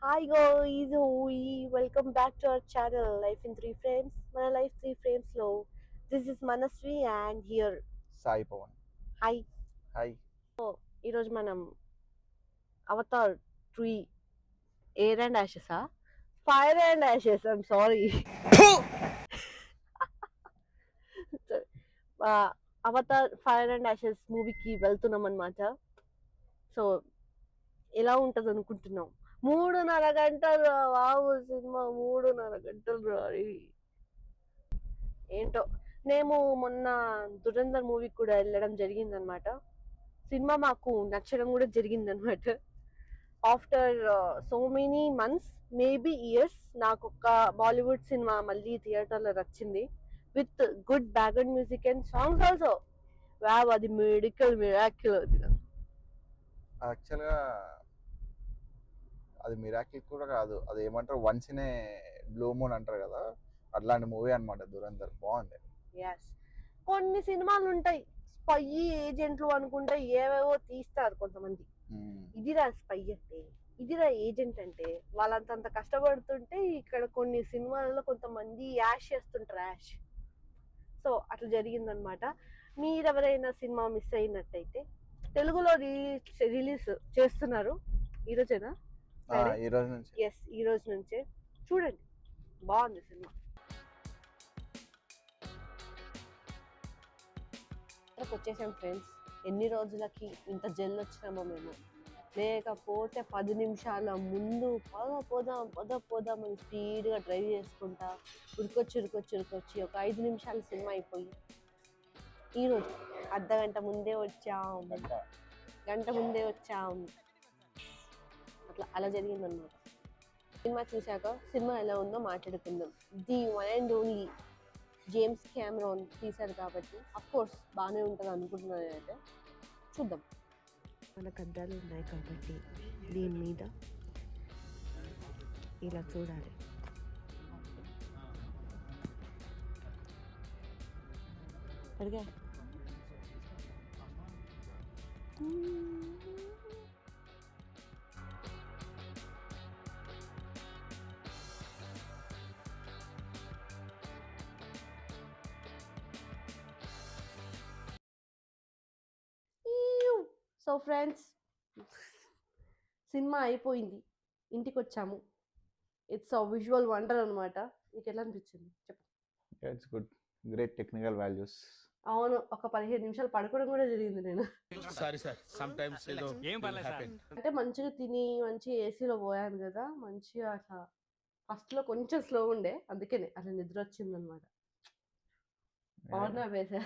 Hi guys, welcome back to our channel Life in 3 Frames. Mana Life 3 Frames లో this is Manasvi and here. Sai Pavan. Hi. Hi. ఈరోజు మనం Avatar 3 air and ashes fire and ashes I'm sorry Avatar fire and ashes మూవీకి వెళ్తున్నాం అనమాట. So ఎలా ఉంటుంది అనుకుంటున్నాం? 3.5 గంటలు వావు సినిమా 3.5 గంటలు ఏంటో. మేము మొన్న దురంధర్ మూవీకి కూడా వెళ్ళడం జరిగిందనమాట. సినిమా మాకు నచ్చడం కూడా జరిగిందనమాట. After so many months, maybe years, నాకు ఒక బాలీవుడ్ సినిమా మళ్ళీ థియేటర్లో నచ్చింది with good background music and songs also. Wow, అది మెడికల్ మిరాకిల్. అది యాక్చువల్గా అది మిరాకిల్ కూడా కాదు, అది ఏమంటారు, once in a blue moon అంటారు కదా, అట్లాంటి మూవీ అనమాట దురంధర్. బాగుంది. ఎస్, కొన్ని సినిమాలు ఉంటాయి స్పై ఏజెంట్లు అనుకుంటే ఏవేవో తీస్తారు కొంతమంది. ఇదిరా స్పై అంటే, ఇదిరా ఏజెంట్ అంటే, వాళ్ళంతంత కష్టపడుతుంటే ఇక్కడ కొన్ని సినిమాలలో కొంతమంది యాష్ చేస్తుంటారు, యాష్. సో అట్లా జరిగిందనమాట. మీరెవరైనా సినిమా మిస్ అయినట్టయితే తెలుగులో రిలీజ్ చేస్తున్నారు ఈరోజేనా? ఈ రోజు నుంచి. ఎస్, ఈ రోజు నుంచే చూడండి, బాగుంది సినిమా. వచ్చేసాం ఫ్రెండ్స్. ఎన్ని రోజులకి ఇంత జల్ వచ్చినామో మేము. లేకపోతే 10 నిమిషాల ముందు పోదాం అని స్పీడ్గా డ్రైవ్ చేసుకుంటా ఉరికొచ్చి ఒక 5 నిమిషాల సినిమా అయిపోయి ఈరోజు అర్ధగంట ముందే వచ్చాం, గంట ముందే వచ్చాం. అలా జరిగిందనమాట. సినిమా చూశాక సినిమా ఎలా ఉందో మాట్లాడుకుందాం. The one and only James Cameron తీశారు కాబట్టి అఫ్కోర్స్ బాగానే ఉంటుంది అనుకుంటున్నాను నేనైతే. చూద్దాం. మనకు అద్దాలు ఉన్నాయి కాబట్టి దీని మీద ఇలా చూడాలి. అడిగా సో ఫ్రెండ్స్, సినిమా అయిపోయింది, ఇంటికి వచ్చాము. ఇట్స్ అ విజువల్ వండర్ అనమాట. మీకు ఎలా అనిపించింది చెప్పు. It's good, great technical values. అవును, ఒక 15 నిమిషాలు పడుకోవడం కూడా జరిగింది నేను. అంటే మంచిగా తిని మంచి ఏసీలో పోయాను కదా, మంచిగా అట్లా ఫస్ట్లో కొంచెం స్లో ఉండే, అందుకనే అట్లా నిద్ర వచ్చింది అనమాట. బాగున్నా వేసా.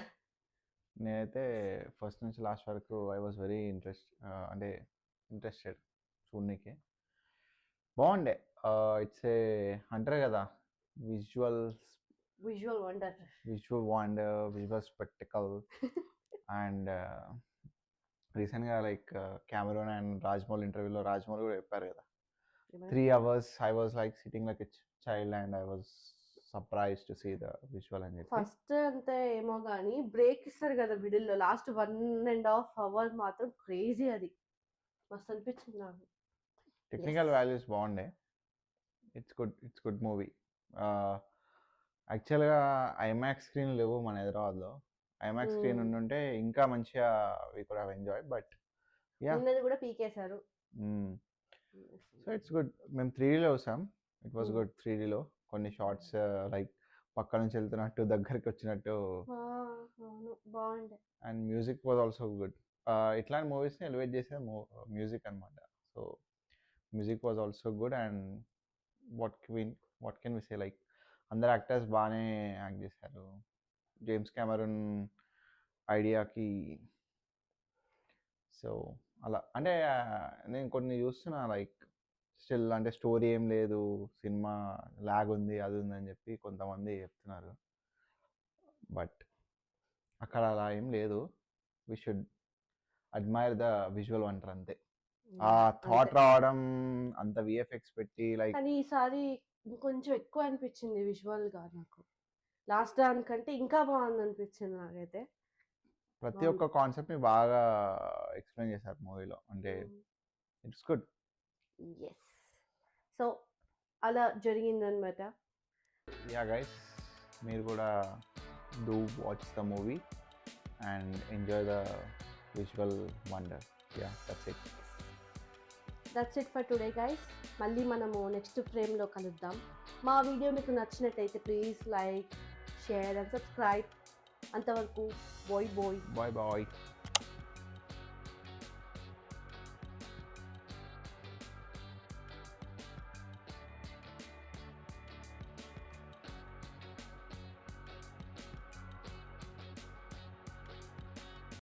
నేనైతే ఫస్ట్ నుంచి లాస్ట్ వరకు ఐ వాజ్ వెరీ ఇంట్రెస్టెడ్ చూడనీకి. బాగుండే. ఇట్స్ ఏ అంటారు కదా, visual wonder, visual spectacle. And రీసెంట్గా లైక్ కెమెరాన్ అండ్ రాజమౌళి ఇంటర్వ్యూలో రాజమౌళి కూడా చెప్పారు కదా, 3 hours I was like sitting like a child and I was surprised to see the visual అని చెప్పి. ఫస్ట్ అంతే ఏమో కానీ బ్రేక్ ఇస్తారు కదా మిడిల్లో, లాస్ట్ 1.5 hours మాత్రం క్రేజీ. అది మస్తు అనిపించింది నాకు. టెక్నికల్ వాల్యూస్ బాగుండే. It's good movie. యాక్చువల్గా ఐమాక్స్ స్క్రీన్ లేవు మన హైదరాబాద్లో. ఐమాక్స్ స్క్రీన్ ఉండుంటే ఇంకా మంచిగా we could have enjoy, but yeah ఉన్నది కూడా పీకేశారు. So it's good. మేము 3Dలో చూసాం. It was good. 3Dలో కొన్ని షార్ట్స్ లైక్ పక్క నుంచి వెళ్తున్నట్టు, దగ్గరికి వచ్చినట్టు, బాగుండే. And music was also good. ఇట్లాంటి మూవీస్ని ఎలివేట్ చేసే మ్యూజిక్ అనమాట. So music was also good. And what can we say, like అందరు యాక్టర్స్ బాగానే యాక్ట్ చేశారు. జేమ్స్ కెమెరూన్ ఐడియాకి. సో అలా అంటే నేను కొన్ని చూస్తున్నా, లైక్ స్టిల్ అంటే స్టోరీ ఏం లేదు, సినిమా లాగ్ ఉంది, అది ఉంది అని చెప్పి కొంతమంది చెప్తున్నారు. బట్ అక్కడ అలా ఏం లేదు. We should admire the visual wonder అంతే. ఆ థాట్ రావడం, అంత విఎఫ్ఎక్స్ పెట్టి లైక్. కానీ ఈసారి కొంచెం ఎక్కువ అనిపించింది విజువల్గా నాకు. లాస్ట్ దానికంటే ఇంకా బాగుంది అనిపించింది నాకైతే. ప్రతి ఒక్క కాన్సెప్ట్ని బాగా ఎక్స్ప్లెయిన్ చేశారు మూవీలో. అంటే ఇట్స్ గుడ్. ఎస్, సో అలా జరిగిందనమాట. యా గైస్, మీరు కూడా do watch the movie and enjoy the visual wonder. Yeah, that's it for today guys. మళ్ళీ మనము నెక్స్ట్ ఫ్రేమ్లో కలుద్దాం. మా వీడియో మీకు నచ్చినట్టయితే please like, share and subscribe. అంతవరకు బాయ్. బాయ్.